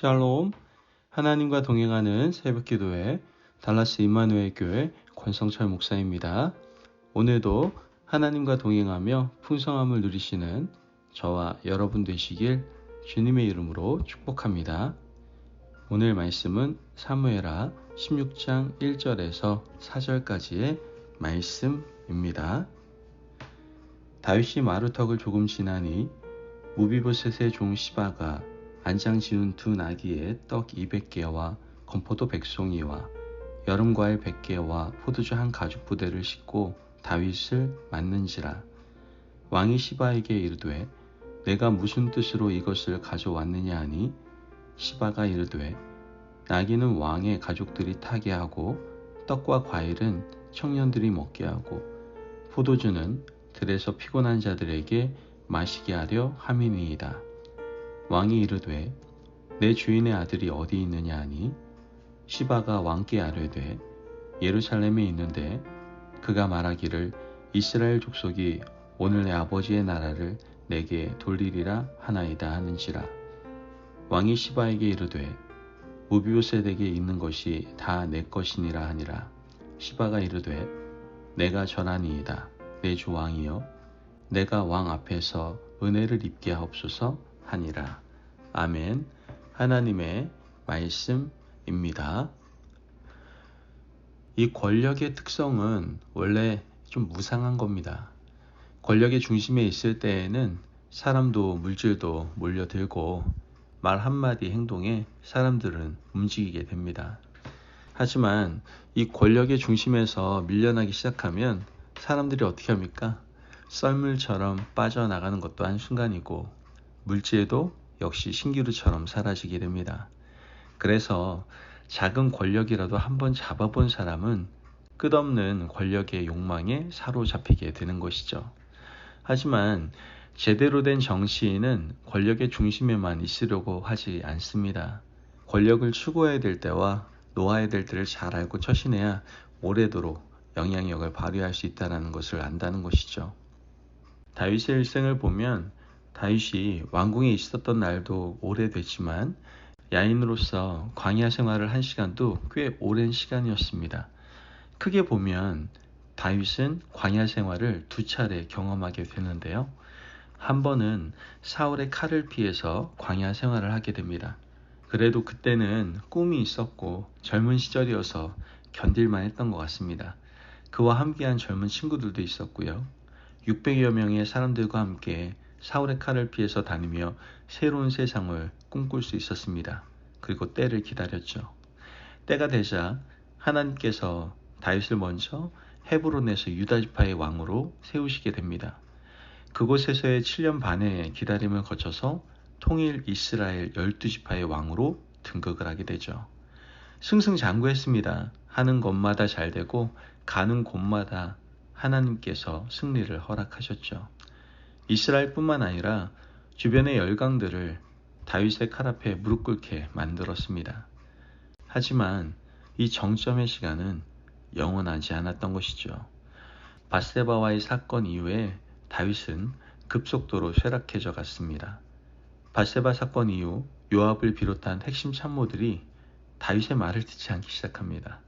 샬롬, 하나님과 동행하는 새벽기도회 달라스 임마누엘 교회 권성철 목사입니다. 오늘도 하나님과 동행하며 풍성함을 누리시는 저와 여러분 되시길 주님의 이름으로 축복합니다. 오늘 말씀은 사무엘하 16장 1절에서 4절까지의 말씀입니다. 다윗이 마루턱을 조금 지나니 무비보셋의 종 시바가 안장 지은 두 나귀의 떡 200개와 건포도 100송이와 여름과일 100개와 포도주 한 가죽 부대를 싣고 다윗을 맞는지라. 왕이 시바에게 이르되 내가 무슨 뜻으로 이것을 가져왔느냐 하니 시바가 이르되 나귀는 왕의 가족들이 타게 하고 떡과 과일은 청년들이 먹게 하고 포도주는 들에서 피곤한 자들에게 마시게 하려 함이니이다. 왕이 이르되 내 주인의 아들이 어디 있느냐 하니 시바가 왕께 아뢰되 예루살렘에 있는데 그가 말하기를 이스라엘 족속이 오늘 내 아버지의 나라를 내게 돌리리라 하나이다 하는지라. 왕이 시바에게 이르되 무비보셋에게 있는 것이 다 내 것이니라 하니라. 시바가 이르되 내가 전하니이다. 내 주 왕이여 내가 왕 앞에서 은혜를 입게 하옵소서 하니라. 아멘. 하나님의 말씀입니다. 이 권력의 특성은 원래 좀 무상한 겁니다. 권력의 중심에 있을 때에는 사람도 물질도 몰려들고 말 한마디 행동에 사람들은 움직이게 됩니다. 하지만 이 권력의 중심에서 밀려나기 시작하면 사람들이 어떻게 합니까? 썰물처럼 빠져나가는 것도 한순간이고 물질도 역시 신기루처럼 사라지게 됩니다. 그래서 작은 권력이라도 한번 잡아본 사람은 끝없는 권력의 욕망에 사로잡히게 되는 것이죠. 하지만 제대로 된 정치인은 권력의 중심에만 있으려고 하지 않습니다. 권력을 추구해야 될 때와 놓아야 될 때를 잘 알고 처신해야 오래도록 영향력을 발휘할 수 있다는 것을 안다는 것이죠. 다윗의 일생을 보면 다윗이 왕궁에 있었던 날도 오래됐지만 야인으로서 광야 생활을 한 시간도 꽤 오랜 시간이었습니다. 크게 보면 다윗은 광야 생활을 두 차례 경험하게 되는데요. 한 번은 사울의 칼을 피해서 광야 생활을 하게 됩니다. 그래도 그때는 꿈이 있었고 젊은 시절이어서 견딜만 했던 것 같습니다. 그와 함께한 젊은 친구들도 있었고요. 600여 명의 사람들과 함께 사울의 칼을 피해서 다니며 새로운 세상을 꿈꿀 수 있었습니다. 그리고 때를 기다렸죠. 때가 되자 하나님께서 다윗을 먼저 헤브론에서 유다 지파의 왕으로 세우시게 됩니다. 그곳에서의 7년 반의 기다림을 거쳐서 통일 이스라엘 12지파의 왕으로 등극을 하게 되죠. 승승장구했습니다. 하는 것마다 잘 되고 가는 곳마다 하나님께서 승리를 허락하셨죠. 이스라엘뿐만 아니라 주변의 열강들을 다윗의 칼 앞에 무릎 꿇게 만들었습니다. 하지만 이 정점의 시간은 영원하지 않았던 것이죠. 밧세바와의 사건 이후에 다윗은 급속도로 쇠락해져 갔습니다. 밧세바 사건 이후 요압을 비롯한 핵심 참모들이 다윗의 말을 듣지 않기 시작합니다.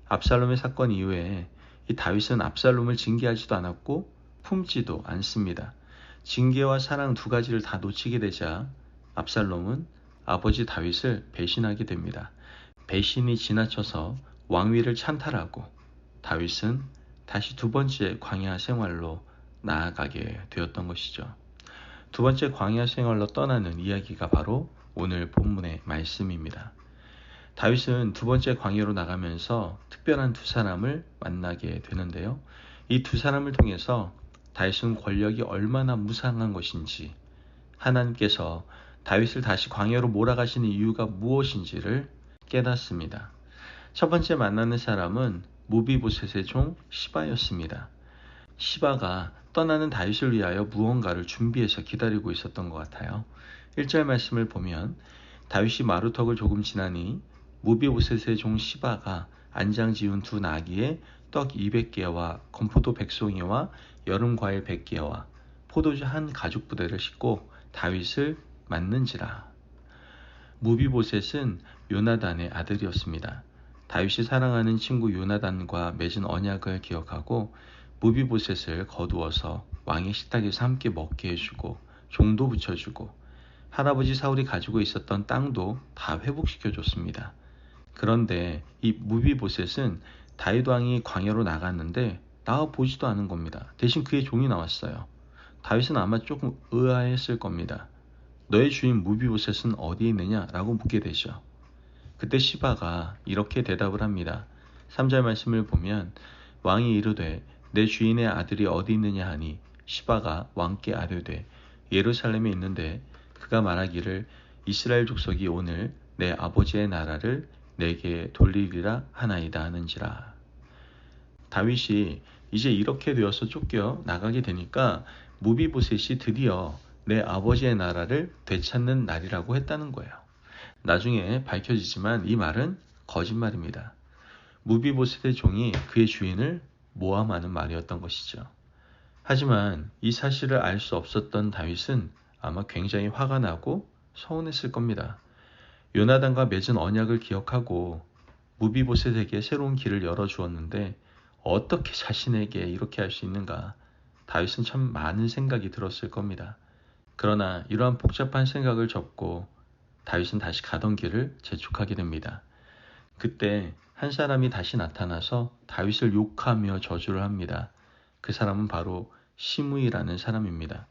압살롬의 사건 이후에 이 다윗은 압살롬을 징계하지도 않았고 품지도 않습니다. 징계와 사랑 두 가지를 다 놓치게 되자 압살롬은 아버지 다윗을 배신하게 됩니다. 배신이 지나쳐서 왕위를 찬탈하고 다윗은 다시 두 번째 광야 생활로 나아가게 되었던 것이죠. 두 번째 광야 생활로 떠나는 이야기가 바로 오늘 본문의 말씀입니다. 다윗은 두 번째 광야로 나가면서 특별한 두 사람을 만나게 되는데요. 이 두 사람을 통해서 다윗은 권력이 얼마나 무상한 것인지, 하나님께서 다윗을 다시 광야로 몰아가시는 이유가 무엇인지를 깨닫습니다. 첫 번째 만나는 사람은 무비보셋의 종 시바였습니다. 시바가 떠나는 다윗을 위하여 무언가를 준비해서 기다리고 있었던 것 같아요. 1절 말씀을 보면 다윗이 마루턱을 조금 지나니 무비보셋의 종 시바가 안장 지은 두 나귀에 떡 200개와 건포도 100송이와 여름과일 무비보셋은 요나단의 아들이었습니다. 다윗이 사랑하는 친구 요나단과 맺은 언약을 기억하고 무비보셋을 거두어서 왕의 식탁에서 함께 먹게 해주고 종도 붙여주고 할아버지 사울이 가지고 있었던 땅도 다 회복시켜줬습니다. 그런데 이 무비보셋은 다윗 왕이 광야로 나갔는데 나와 보지도 않은 겁니다. 대신 그의 종이 나왔어요. 다윗은 아마 조금 의아했을 겁니다. 너의 주인 무비보셋은 어디에 있느냐? 라고 묻게 되죠. 그때 시바가 이렇게 대답을 합니다. 3절 말씀을 보면 왕이 이르되 내 주인의 아들이 어디 있느냐 하니 시바가 왕께 아뢰되 예루살렘에 있는데 그가 말하기를 이스라엘 족속이 오늘 내 아버지의 나라를 내게 돌리리라 하나이다 하는지라. 다윗이 이제 이렇게 되어서 쫓겨 나가게 되니까 무비보셋이 드디어 내 아버지의 나라를 되찾는 날이라고 했다는 거예요. 나중에 밝혀지지만 이 말은 거짓말입니다. 무비보셋의 종이 그의 주인을 모함하는 말이었던 것이죠. 하지만 이 사실을 알 수 없었던 다윗은 아마 굉장히 화가 나고 서운했을 겁니다. 요나단과 맺은 언약을 기억하고 무비보셋에게 새로운 길을 열어주었는데 어떻게 자신에게 이렇게 할 수 있는가? 다윗은 참 많은 생각이 들었을 겁니다. 그러나 이러한 복잡한 생각을 접고 다윗은 다시 가던 길을 재촉하게 됩니다. 그때 한 사람이 다시 나타나서 다윗을 욕하며 저주를 합니다. 그 사람은 바로 시므이라는 사람입니다.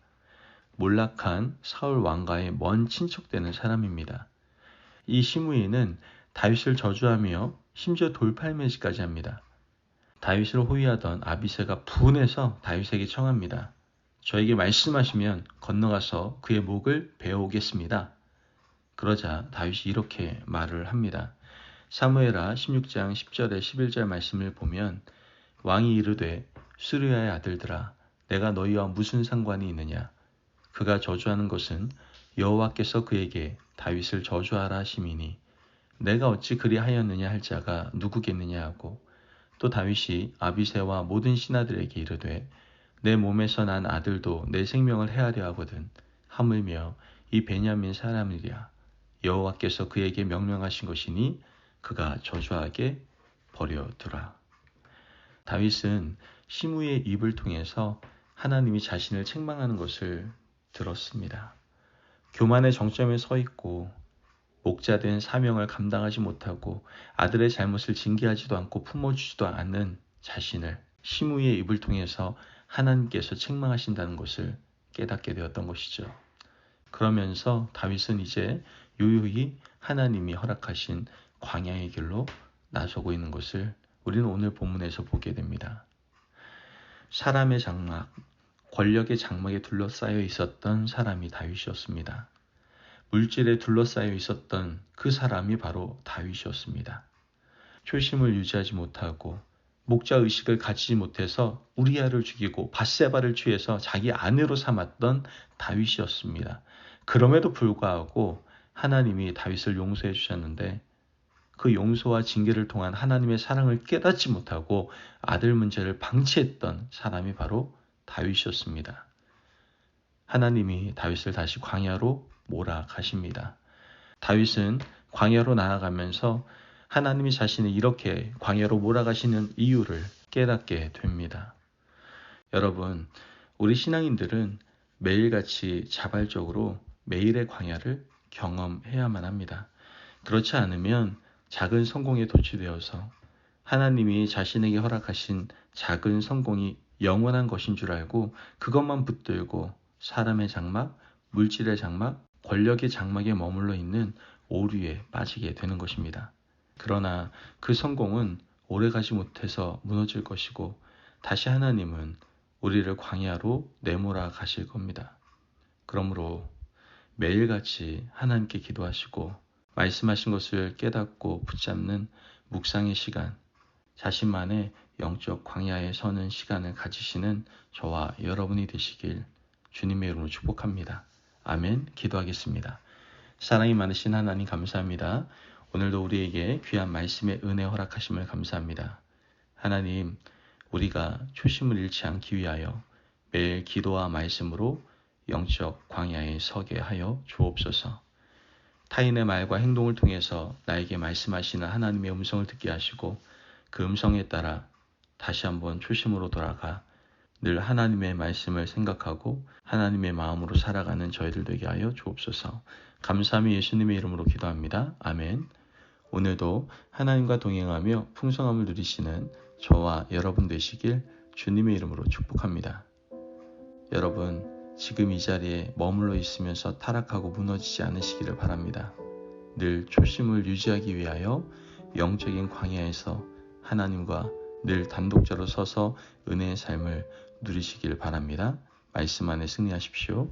몰락한 사울 왕가의 먼 친척되는 사람입니다. 이 시므이는 다윗을 저주하며 심지어 돌팔매질까지 합니다. 다윗을 호위하던 아비새가 분해서 다윗에게 청합니다. 저에게 말씀하시면 건너가서 그의 목을 베어오겠습니다. 그러자 다윗이 이렇게 말을 합니다. 사무엘하 16장 10절에 11절 말씀을 보면 왕이 이르되 수르야의 아들들아 내가 너희와 무슨 상관이 있느냐. 그가 저주하는 것은 여호와께서 그에게 다윗을 저주하라 하심이니 내가 어찌 그리하였느냐 할 자가 누구겠느냐 하고 또 다윗이 아비새와 모든 신하들에게 이르되 내 몸에서 난 아들도 내 생명을 해하려 하거든 하물며 이 베냐민 사람이랴 여호와께서 그에게 명령하신 것이니 그가 저주하게 버려두라. 다윗은 시므이의 입을 통해서 하나님이 자신을 책망하는 것을 들었습니다. 교만의 정점에 서 있고 목자된 사명을 감당하지 못하고 아들의 잘못을 징계하지도 않고 품어주지도 않는 자신을 시므이의 입을 통해서 하나님께서 책망하신다는 것을 깨닫게 되었던 것이죠. 그러면서 다윗은 이제 유유히 하나님이 허락하신 광야의 길로 나서고 있는 것을 우리는 오늘 본문에서 보게 됩니다. 사람의 장막, 권력의 장막에 둘러싸여 있었던 사람이 다윗이었습니다. 물질에 둘러싸여 있었던 그 사람이 바로 다윗이었습니다. 초심을 유지하지 못하고 목자 의식을 가지지 못해서 우리아를 죽이고 밧세바를 취해서 자기 아내로 삼았던 다윗이었습니다. 그럼에도 불구하고 하나님이 다윗을 용서해 주셨는데 그 용서와 징계를 통한 하나님의 사랑을 깨닫지 못하고 아들 문제를 방치했던 사람이 바로 다윗이었습니다. 하나님이 다윗을 다시 광야로 몰아가십니다. 다윗은 광야로 나아가면서 하나님이 자신을 이렇게 광야로 몰아가시는 이유를 깨닫게 됩니다. 여러분, 우리 신앙인들은 매일같이 자발적으로 매일의 광야를 경험해야만 합니다. 그렇지 않으면 작은 성공에 도취되어서 하나님이 자신에게 허락하신 작은 성공이 영원한 것인 줄 알고 그것만 붙들고 사람의 장막, 물질의 장막, 권력의 장막에 머물러 있는 오류에 빠지게 되는 것입니다. 그러나 그 성공은 오래가지 못해서 무너질 것이고 다시 하나님은 우리를 광야로 내몰아 가실 겁니다. 그러므로 매일같이 하나님께 기도하시고 말씀하신 것을 깨닫고 붙잡는 묵상의 시간, 자신만의 영적 광야에 서는 시간을 가지시는 저와 여러분이 되시길 주님의 이름으로 축복합니다. 아멘. 기도하겠습니다. 사랑이 많으신 하나님 감사합니다. 오늘도 우리에게 귀한 말씀의 은혜 허락하심을 감사합니다. 하나님, 우리가 초심을 잃지 않기 위하여 매일 기도와 말씀으로 영적 광야에 서게 하여 주옵소서. 타인의 말과 행동을 통해서 나에게 말씀하시는 하나님의 음성을 듣게 하시고 그 음성에 따라 다시 한번 초심으로 돌아가 늘 하나님의 말씀을 생각하고 하나님의 마음으로 살아가는 저희들 되게 하여 주옵소서. 감사함이 예수님의 이름으로 기도합니다. 아멘. 오늘도 하나님과 동행하며 풍성함을 누리시는 저와 여러분 되시길 주님의 이름으로 축복합니다. 여러분, 지금 이 자리에 머물러 있으면서 타락하고 무너지지 않으시기를 바랍니다. 늘 초심을 유지하기 위하여 영적인 광야에서 하나님과 늘 단독자로 서서 은혜의 삶을 누리시길 바랍니다. 말씀 안에 승리하십시오.